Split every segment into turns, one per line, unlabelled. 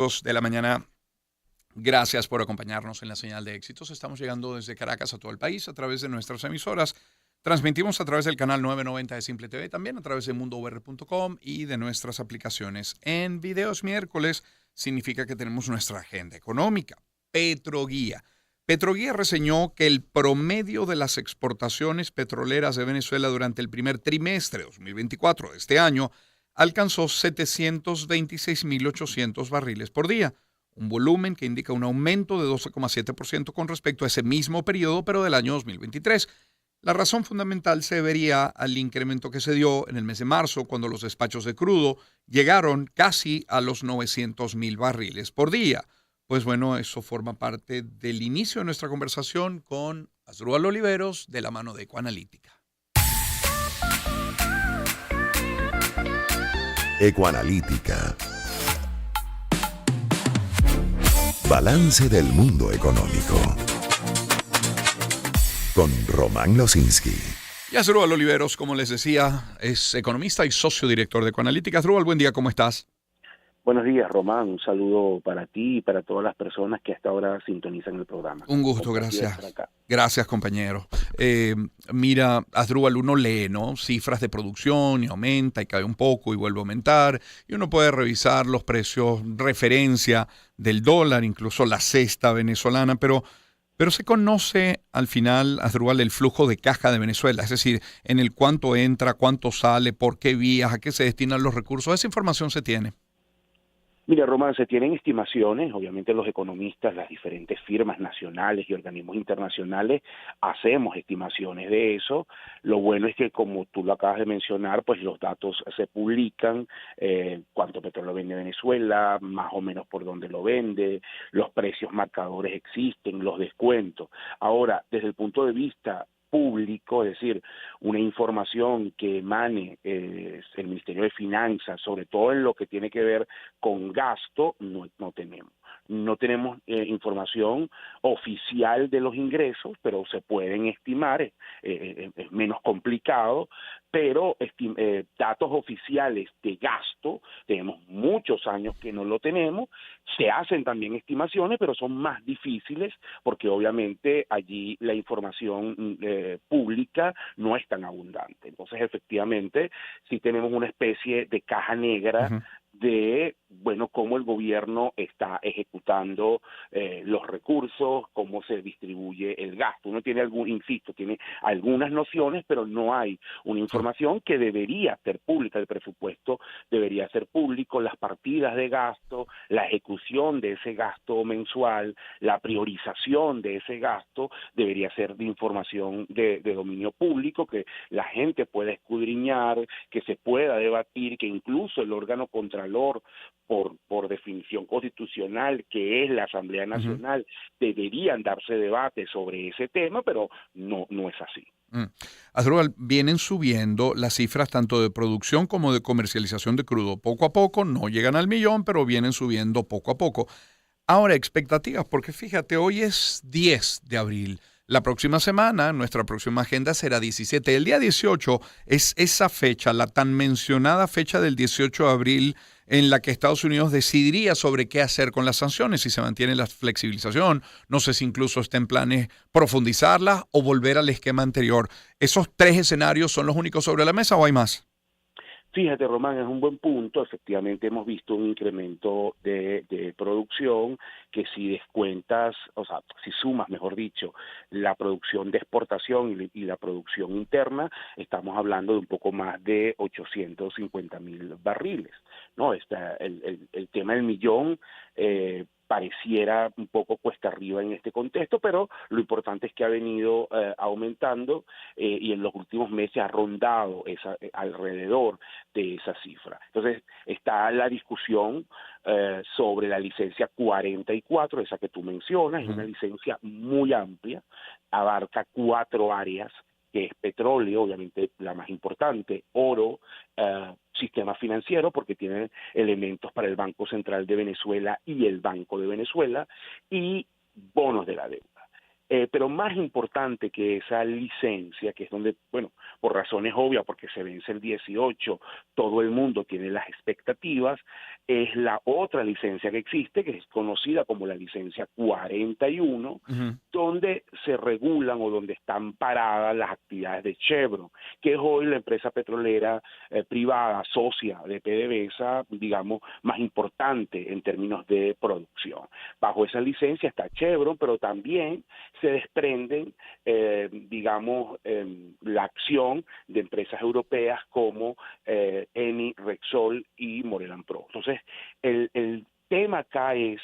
de la mañana. Gracias por acompañarnos en la señal de éxitos. Estamos llegando desde Caracas a todo el país a través de nuestras emisoras. Transmitimos a través del canal 990 de Simple TV, también a través de mundover.com y de nuestras aplicaciones. En videos miércoles significa que tenemos nuestra agenda económica. Petroguía. Petroguía reseñó que el promedio de las exportaciones petroleras de Venezuela durante el primer trimestre de 2024 de este año alcanzó 726.800 barriles por día, un volumen que indica un aumento de 12,7% con respecto a ese mismo periodo, pero del año 2023. La razón fundamental se debería al incremento que se dio en el mes de marzo, cuando los despachos de crudo llegaron casi a los 900.000 barriles por día. Pues bueno, eso forma parte del inicio de nuestra conversación con Asdrúbal Oliveros de la mano de Ecoanalítica.
Ecoanalítica. Balance del mundo económico. Con Román Losinski.
Y Asdrúbal Oliveros, como les decía, es economista y socio director de Ecoanalítica. Asdrúbal, buen día, ¿cómo estás?
Buenos días, Román. Un saludo para ti y para todas las personas que hasta ahora sintonizan el programa.
Un gusto, gracias. Gracias, compañero. Mira, Asdrúbal, uno lee, ¿no? Cifras de producción y aumenta y cae un poco y vuelve a aumentar. Y uno puede revisar los precios, referencia del dólar, incluso la cesta venezolana, pero se conoce al final, Asdrúbal, el flujo de caja de Venezuela, es decir, en el cuánto entra, cuánto sale, por qué vías, a qué se destinan los recursos. Esa información se tiene.
Mira, Román, se tienen estimaciones, obviamente los economistas, las diferentes firmas nacionales y organismos internacionales hacemos estimaciones de eso. Lo bueno es que, como tú lo acabas de mencionar, pues los datos se publican, cuánto petróleo vende Venezuela, más o menos por dónde lo vende, los precios marcadores existen, los descuentos. Ahora, desde el punto de vista público, es decir, una información que emane el Ministerio de Finanzas, sobre todo en lo que tiene que ver con gasto, no tenemos. No tenemos información oficial de los ingresos, pero se pueden estimar, es menos complicado, pero datos oficiales de gasto, tenemos muchos años que no lo tenemos, se hacen también estimaciones, pero son más difíciles porque obviamente allí la información pública no es tan abundante. Entonces, efectivamente, sí tenemos una especie de caja negra de, bueno, cómo el gobierno está ejecutando los recursos, cómo se distribuye el gasto. Uno tiene tiene algunas nociones, pero no hay una información que debería ser pública. El presupuesto debería ser público, las partidas de gasto, la ejecución de ese gasto mensual, la priorización de ese gasto debería ser de información de dominio público, que la gente pueda escudriñar, que se pueda debatir, que incluso el órgano contralor, por definición constitucional, que es la Asamblea Nacional, deberían darse debates sobre ese tema, pero no es así.
Asdrúbal, vienen subiendo las cifras tanto de producción como de comercialización de crudo. Poco a poco, no llegan al millón, pero vienen subiendo poco a poco. Ahora, expectativas, porque fíjate, hoy es 10 de abril. La próxima semana, nuestra próxima agenda será 17. El día 18 es esa fecha, la tan mencionada fecha del 18 de abril, en la que Estados Unidos decidiría sobre qué hacer con las sanciones, si se mantiene la flexibilización, no sé si incluso está en planes profundizarlas o volver al esquema anterior. ¿Esos tres escenarios son los únicos sobre la mesa o hay más?
Fíjate, Román, es un buen punto. Efectivamente hemos visto un incremento de producción que, si descuentas, o sea, si sumas, mejor dicho, la producción de exportación y la producción interna, estamos hablando de un poco más de 850.000 barriles, ¿no? El tema del millón pareciera un poco cuesta arriba en este contexto, pero lo importante es que ha venido aumentando y en los últimos meses ha rondado alrededor de esa cifra. Entonces, está la discusión sobre la licencia 44, esa que tú mencionas, es una licencia muy amplia, abarca 4 áreas, que es petróleo, obviamente la más importante, oro, sistema financiero, porque tiene elementos para el Banco Central de Venezuela y el Banco de Venezuela, y bonos de la deuda. Pero más importante que esa licencia, que es donde, bueno, por razones obvias, porque se vence el 18, todo el mundo tiene las expectativas, es la otra licencia que existe, que es conocida como la licencia 41,
Ujú.
donde se regulan o donde están paradas las actividades de Chevron, que es hoy la empresa petrolera privada, socia de PDVSA, digamos, más importante en términos de producción. Bajo esa licencia está Chevron, pero también se desprenden, digamos, la acción de empresas europeas como Eni, Repsol y Maurel & Pros. Entonces, el tema acá es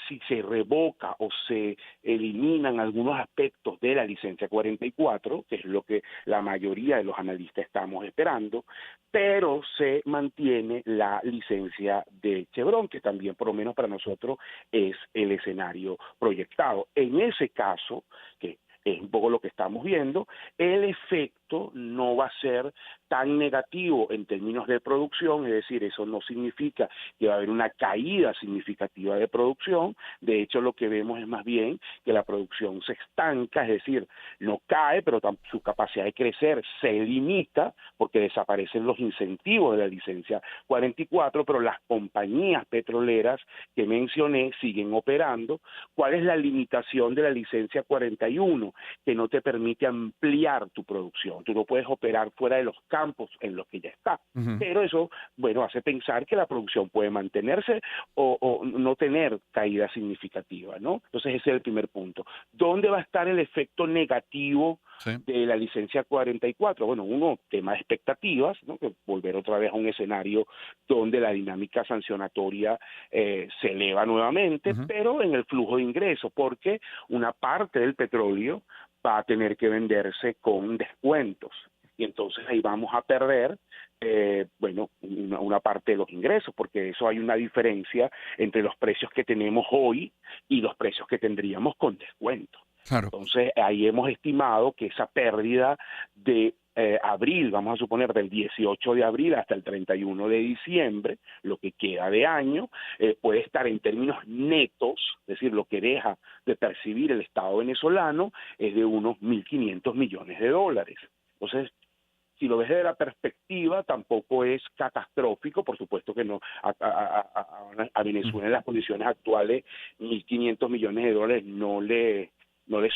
si se revoca o se eliminan algunos aspectos de la licencia 44, que es lo que la mayoría de los analistas estamos esperando, pero se mantiene la licencia de Chevron, que también por lo menos para nosotros es el escenario proyectado. En ese caso, que es un poco lo que estamos viendo, el efecto no va a ser tan negativo en términos de producción, es decir, eso no significa que va a haber una caída significativa de producción. De hecho, lo que vemos es más bien que la producción se estanca, es decir, no cae, pero su capacidad de crecer se limita porque desaparecen los incentivos de la licencia 44, pero las compañías petroleras que mencioné siguen operando. ¿Cuál es la limitación de la licencia 41? Que no te permite ampliar tu producción. Tú no puedes operar fuera de los campos en los que ya está.
Ujú.
Pero eso, bueno, hace pensar que la producción puede mantenerse o no tener caída significativa, ¿no? Entonces ese es el primer punto. ¿Dónde va a estar el efecto negativo
Sí.
de la licencia 44? Bueno, uno, tema de expectativas, ¿no? Que volver otra vez a un escenario donde la dinámica sancionatoria se eleva nuevamente,
Ujú.
pero en el flujo de ingresos, porque una parte del petróleo va a tener que venderse con descuentos. Y entonces ahí vamos a perder, bueno, una parte de los ingresos, porque eso hay una diferencia entre los precios que tenemos hoy y los precios que tendríamos con descuento.
Claro.
Entonces ahí hemos estimado que esa pérdida de abril, vamos a suponer del 18 de abril hasta el 31 de diciembre, lo que queda de año, puede estar en términos netos, es decir, lo que deja de percibir el Estado venezolano es de unos 1.500 millones de dólares. Entonces, si lo ves desde la perspectiva, tampoco es catastrófico, por supuesto que no. A Venezuela en las condiciones actuales, 1.500 millones de dólares no le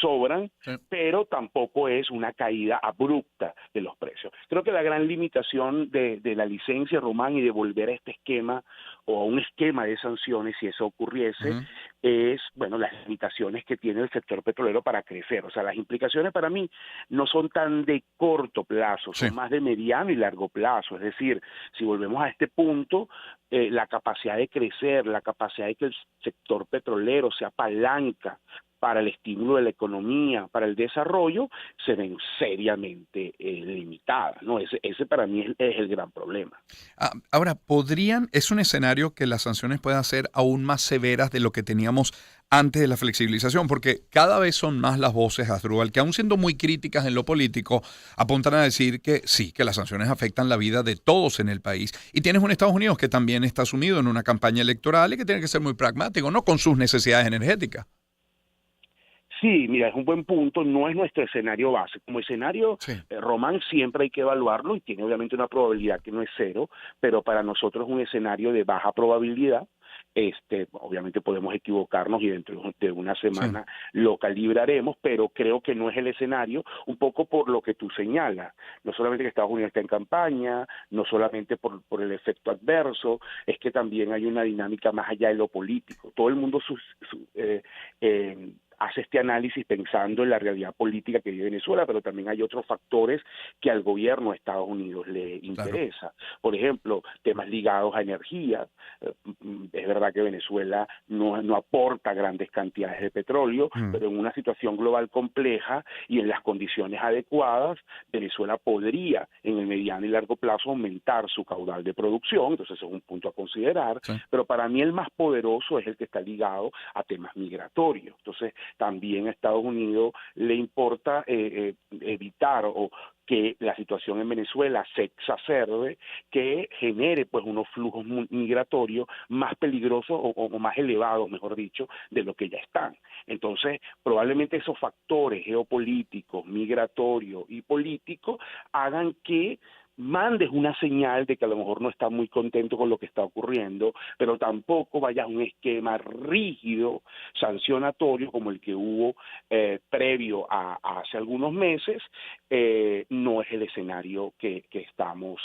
sobran,
Sí.
pero tampoco es una caída abrupta de los precios. Creo que la gran limitación de la licencia, Román, y de volver a este esquema o a un esquema de sanciones, si eso ocurriese,
Ujú.
es, bueno, las limitaciones que tiene el sector petrolero para crecer. O sea, las implicaciones para mí no son tan de corto plazo,
Sí.
son más de mediano y largo plazo. Es decir, si volvemos a este punto, la capacidad de crecer, la capacidad de que el sector petrolero se apalanca para el estímulo de la economía, para el desarrollo, se ven seriamente limitadas, ¿no? Ese para mí es el gran problema.
Ahora, ¿es un escenario que las sanciones puedan ser aún más severas de lo que teníamos antes de la flexibilización? Porque cada vez son más las voces, Asdrúbal, que aún siendo muy críticas en lo político, apuntan a decir que sí, que las sanciones afectan la vida de todos en el país. Y tienes un Estados Unidos que también está sumido en una campaña electoral y que tiene que ser muy pragmático, ¿no? Con sus necesidades energéticas.
Sí, mira, es un buen punto, no es nuestro escenario base. Como escenario,
Sí.
Román, siempre hay que evaluarlo y tiene obviamente una probabilidad que no es cero, pero para nosotros es un escenario de baja probabilidad. Obviamente podemos equivocarnos y dentro de una
Sí.
semana lo calibraremos, pero creo que no es el escenario, un poco por lo que tú señalas. No solamente que Estados Unidos está en campaña, no solamente por el efecto adverso, es que también hay una dinámica más allá de lo político. Todo el mundo hace este análisis pensando en la realidad política que vive Venezuela, pero también hay otros factores que al gobierno de Estados Unidos le
Claro.
interesa. Por ejemplo, temas ligados a energía. Es verdad que Venezuela no aporta grandes cantidades de petróleo,
Mm.
pero en una situación global compleja y en las condiciones adecuadas, Venezuela podría en el mediano y largo plazo aumentar su caudal de producción, entonces eso es un punto a considerar,
Sí.
pero para mí el más poderoso es el que está ligado a temas migratorios. Entonces, también a Estados Unidos le importa evitar o que la situación en Venezuela se exacerbe, que genere pues unos flujos migratorios más peligrosos o más elevados, mejor dicho, de lo que ya están. Entonces, probablemente esos factores geopolíticos, migratorios y políticos hagan que mandes una señal de que a lo mejor no estás muy contento con lo que está ocurriendo, pero tampoco vayas a un esquema rígido, sancionatorio, como el que hubo previo a hace algunos meses. No es el escenario que estamos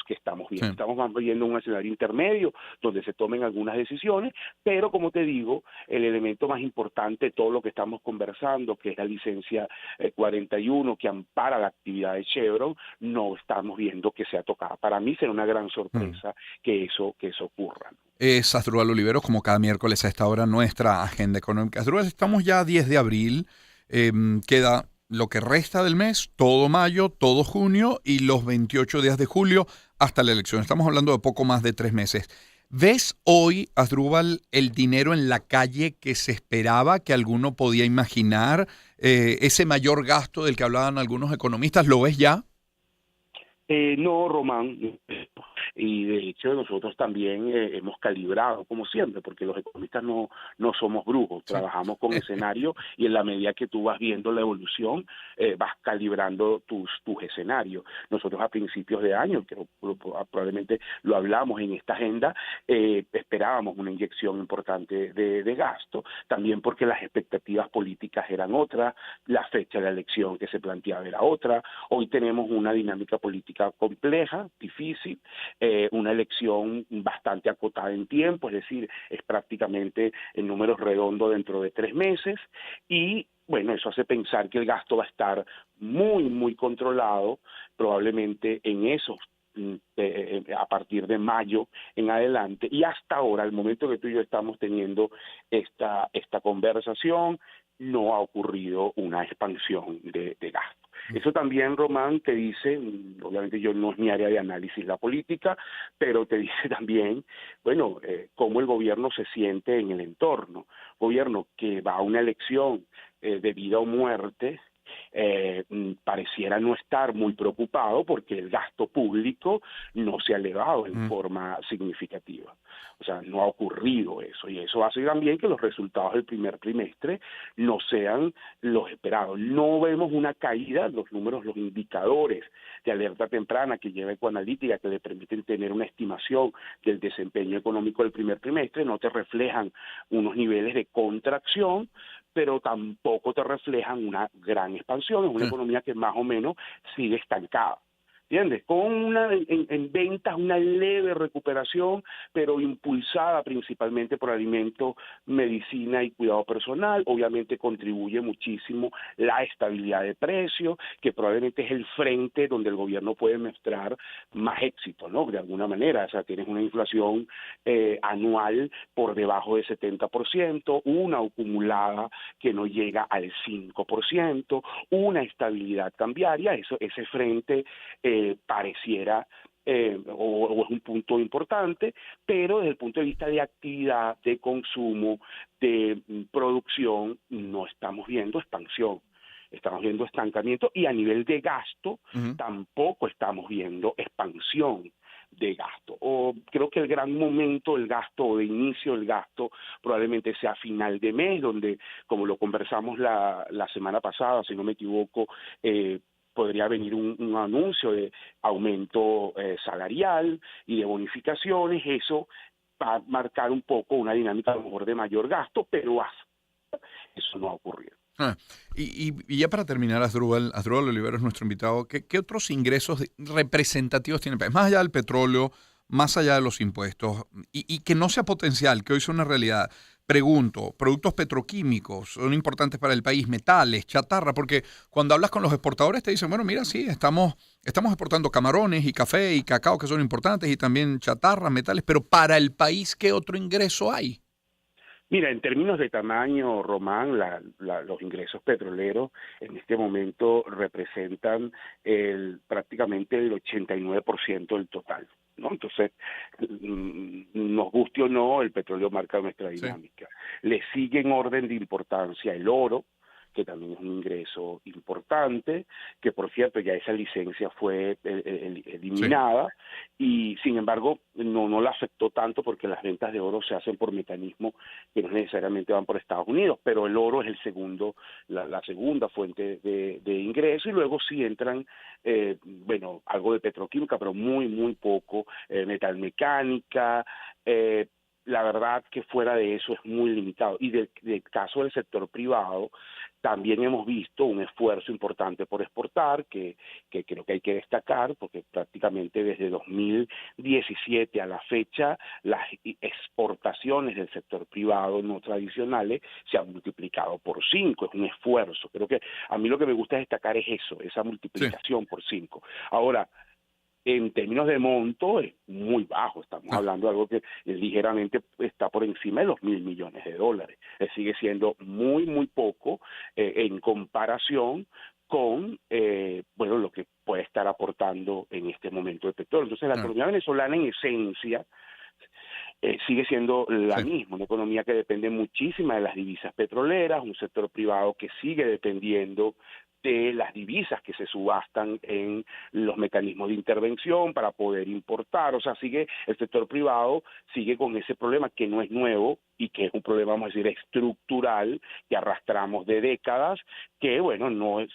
viendo.
Sí.
Estamos viendo un escenario intermedio donde se tomen algunas decisiones, pero como te digo, el elemento más importante de todo lo que estamos conversando, que es la licencia 41 que ampara la actividad de Chevron, no estamos viendo que sea tocada. Para mí será una gran sorpresa que eso ocurra.
Es Asdrúbal Oliveros, como cada miércoles a esta hora, nuestra agenda económica. Asdrúbal, estamos ya a 10 de abril, queda lo que resta del mes, todo mayo, todo junio y los 28 días de julio hasta la elección. Estamos hablando de poco más de 3 meses. ¿Ves hoy, Asdrúbal, el dinero en la calle que se esperaba, que alguno podía imaginar? Ese mayor gasto del que hablaban algunos economistas, ¿lo ves ya?
No, Román, y de hecho nosotros también hemos calibrado, como siempre, porque los economistas no somos brujos,
Sí.
trabajamos con escenarios y en la medida que tú vas viendo la evolución, vas calibrando tus escenarios. Nosotros a principios de año, que probablemente lo hablamos en esta agenda, esperábamos una inyección importante de gasto, también porque las expectativas políticas eran otras, la fecha de la elección que se planteaba era otra. Hoy tenemos una dinámica política compleja, difícil, una elección bastante acotada en tiempo, es decir, es prácticamente en números redondos dentro de 3 meses, y bueno, eso hace pensar que el gasto va a estar muy, muy controlado, probablemente en esos a partir de mayo en adelante, y hasta ahora, al momento que tú y yo estamos teniendo esta conversación, no ha ocurrido una expansión de gasto. Eso también, Román, te dice, obviamente yo no es mi área de análisis la política, pero te dice también, bueno, cómo el gobierno se siente en el entorno. Gobierno que va a una elección de vida o muerte, pareciera no estar muy preocupado porque el gasto público no se ha elevado en forma significativa. O sea, no ha ocurrido eso, y eso hace también que los resultados del primer trimestre no sean los esperados. No vemos una caída, los números, los indicadores de alerta temprana que lleva Ecoanalítica, que le permiten tener una estimación del desempeño económico del primer trimestre, no te reflejan unos niveles de contracción, pero tampoco te reflejan una gran expansión. Es una economía que más o menos sigue estancada. ¿Entiendes? Con en ventas una leve recuperación, pero impulsada principalmente por alimentos, medicina y cuidado personal. Obviamente contribuye muchísimo la estabilidad de precios, que probablemente es el frente donde el gobierno puede mostrar más éxito, ¿no? De alguna manera, o sea, tienes una inflación anual por debajo del 70%, una acumulada que no llega al 5%, una estabilidad cambiaria, ese frente pareciera o es un punto importante, pero desde el punto de vista de actividad, de consumo, de producción, no estamos viendo expansión. Estamos viendo estancamiento, y a nivel de gasto tampoco estamos viendo expansión de gasto. O creo que el gran momento del gasto o de inicio del gasto probablemente sea a final de mes, donde, como lo conversamos la semana pasada, si no me equivoco, podría venir un anuncio de aumento salarial y de bonificaciones. Eso va a marcar un poco una dinámica a lo mejor de mayor gasto, pero eso no ha ocurrido.
Y ya para terminar, Asdrúbal Oliveros es nuestro invitado. ¿Qué otros ingresos representativos tiene el país? Más allá del petróleo, más allá de los impuestos, y que no sea potencial, que hoy sea una realidad. Pregunto, productos petroquímicos son importantes para el país, metales, chatarra, porque cuando hablas con los exportadores te dicen, bueno, mira, sí, estamos exportando camarones y café y cacao que son importantes, y también chatarra, metales, pero para el país, ¿qué otro ingreso hay?
Mira, en términos de tamaño, Román, los ingresos petroleros en este momento representan prácticamente el 89% del total, ¿no? Entonces, nos guste o no, el petróleo marca nuestra
Sí.
dinámica. Le sigue en orden de importancia el oro, que también es un ingreso importante, que por cierto ya esa licencia fue
Sí,
eliminada y sin embargo no la afectó tanto porque las ventas de oro se hacen por mecanismos que no necesariamente van por Estados Unidos, pero el oro es la segunda fuente de ingreso y luego sí entran, algo de petroquímica, pero muy poco, metalmecánica, la verdad que fuera de eso es muy limitado. Y del caso del sector privado, también hemos visto un esfuerzo importante por exportar, que creo que hay que destacar, porque prácticamente desde 2017 a la fecha, las exportaciones del sector privado no tradicionales se han multiplicado por 5, es un esfuerzo. Creo que a mí lo que me gusta destacar es eso, esa
sí,
multiplicación por 5. Ahora, en términos de monto es muy bajo, estamos
ah,
hablando de algo que ligeramente está por encima de los $1.000 millones. Sigue siendo muy poco en comparación con lo que puede estar aportando en este momento el petróleo. Entonces la
claro,
economía venezolana en esencia sigue siendo la
sí,
misma, una economía que depende muchísimo de las divisas petroleras, un sector privado que sigue dependiendo de las divisas que se subastan en los mecanismos de intervención para poder importar, o sea, el sector privado sigue con ese problema que no es nuevo y que es un problema, vamos a decir, estructural que arrastramos de décadas, que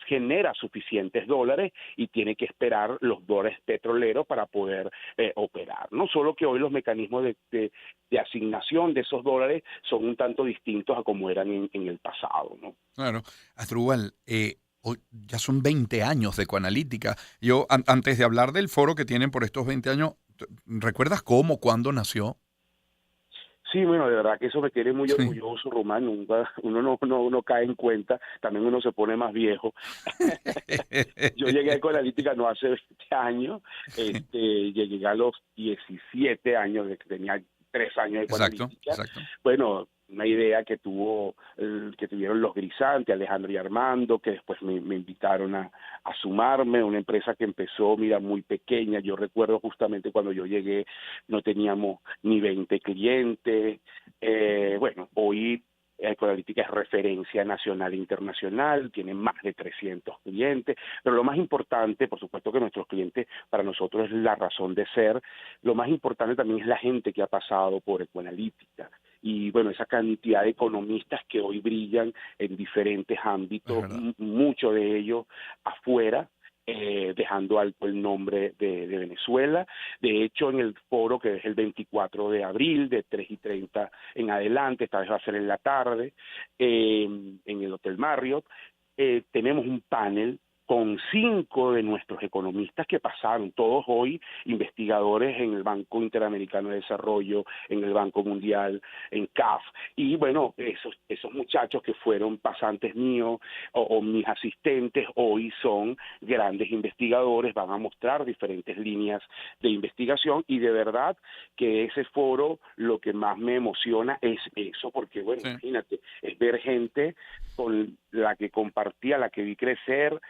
genera suficientes dólares y tiene que esperar los dólares petroleros para poder operar. No solo que hoy los mecanismos de asignación de esos dólares son un tanto distintos a como eran en el pasado, ¿no?
claro. Asdrúbal, hoy ya son 20 años de Ecoanalítica. Yo, antes de hablar del foro que tienen por estos 20 años, ¿recuerdas cómo, cuándo nació?
Sí, bueno, de verdad que eso me tiene muy
Sí.
orgulloso, Román. Uno no cae en cuenta, también uno se pone más viejo. Yo llegué a Ecoanalítica no hace 20 años, llegué a los 17 años, de que tenía 3 años de
Exacto,
Ecoanalítica.
exacto.
Bueno, una idea que tuvieron los Grisanti, Alejandro y Armando, que después me invitaron a sumarme, una empresa que empezó, mira, muy pequeña. Yo recuerdo justamente cuando yo llegué no teníamos ni 20 clientes. Hoy Ecoanalítica es referencia nacional e internacional, tiene más de 300 clientes, pero lo más importante, por supuesto que nuestros clientes para nosotros es la razón de ser, lo más importante también es la gente que ha pasado por Ecoanalítica y bueno, esa cantidad de economistas que hoy brillan en diferentes
Es
ámbitos,
verdad.
muchos de ellos afuera, dejando alto el nombre de Venezuela. De hecho, en el foro, que es el 24 de abril, de 3:30 en adelante, esta vez va a ser en la tarde, en el Hotel Marriott, tenemos un panel con 5 de nuestros economistas que pasaron, todos hoy investigadores en el Banco Interamericano de Desarrollo, en el Banco Mundial, en CAF, y bueno, esos muchachos que fueron pasantes míos o mis asistentes, hoy son grandes investigadores, van a mostrar diferentes líneas de investigación, y de verdad que ese foro lo que más me emociona es eso, porque bueno,
Sí.
imagínate, es ver gente con la que compartía, la que vi crecer,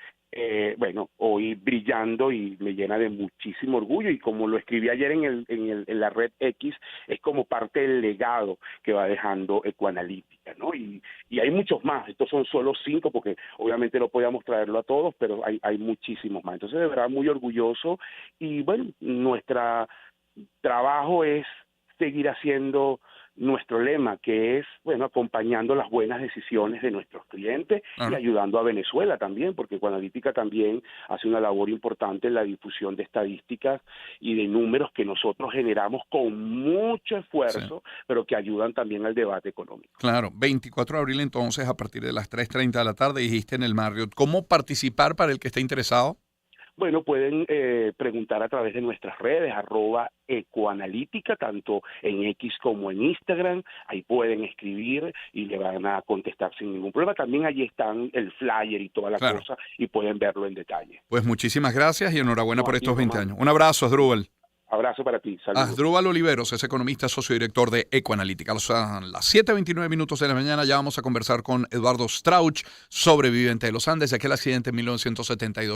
hoy brillando, y me llena de muchísimo orgullo, y como lo escribí ayer en la red X, es como parte del legado que va dejando Ecoanalítica, ¿no? Y hay muchos más, estos son solo 5, porque obviamente no podíamos traerlo a todos, pero hay muchísimos más. Entonces, de verdad, muy orgulloso, y bueno, nuestro trabajo es seguir haciendo nuestro lema, que es, acompañando las buenas decisiones de nuestros clientes y
Claro.
ayudando a Venezuela también, porque Ecoanalítica también hace una labor importante en la difusión de estadísticas y de números que nosotros generamos con mucho
Sí.
esfuerzo, pero que ayudan también al debate económico.
Claro, 24 de abril entonces a partir de las 3:30 de la tarde dijiste en el Marriott. ¿Cómo participar para el que esté interesado?
Bueno, pueden preguntar a través de nuestras redes, @Ecoanalítica, tanto en X como en Instagram. Ahí pueden escribir y le van a contestar sin ningún problema. También allí están el flyer y toda la
Claro.
cosa, y pueden verlo en detalle.
Pues muchísimas gracias y enhorabuena
No,
por
a ti,
estos 20
Román.
años. Un abrazo, Asdrúbal.
Abrazo para ti. Saludos.
Asdrúbal Oliveros es economista, socio director de Ecoanalítica. A las 7:29 minutos de la mañana ya vamos a conversar con Eduardo Strauch, sobreviviente de los Andes, de aquel accidente en 1972.